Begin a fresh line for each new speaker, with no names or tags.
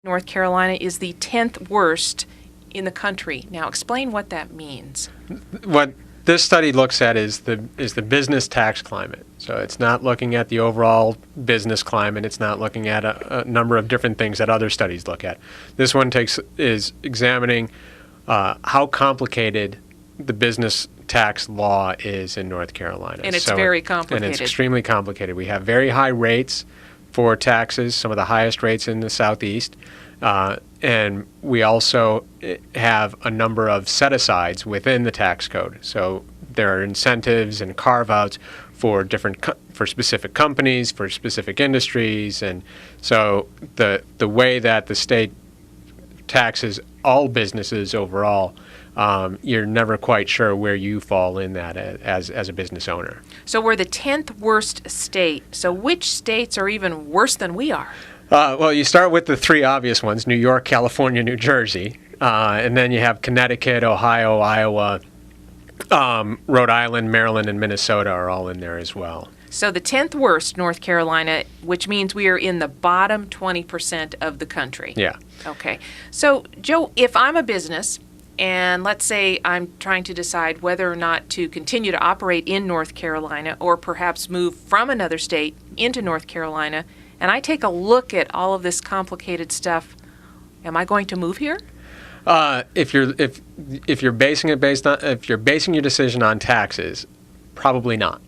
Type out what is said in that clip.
North Carolina is the 10th worst in the country. Now, explain what that means.
What this study looks at is the business tax climate. So it's not looking at the overall business climate. It's not looking at a number of different things that other studies look at. This one is examining how complicated the business tax law is in North Carolina.
And it's very complicated.
And it's extremely complicated. We have very high rates for taxes, some of the highest rates in the Southeast. And we also have a number of set-asides within the tax code. So there are incentives and carve-outs for for specific companies, for specific industries. And so the way that the state taxes all businesses overall, you're never quite sure where you fall in that as a business owner.
So we're the 10th worst state. So which states are even worse than we are?
Well, you start with the three obvious ones: New York, California, New Jersey. And then you have Connecticut, Ohio, Iowa, Rhode Island, Maryland, and Minnesota are all in there as well.
So the 10th worst, North Carolina, which means we are in the bottom 20% of the country.
Yeah.
Okay. So, Joe, if I'm a business and let's say I'm trying to decide whether or not to continue to operate in North Carolina or perhaps move from another state into North Carolina, and I take a look at all of this complicated stuff, am I going to move here?
If you're basing your decision on taxes, probably not.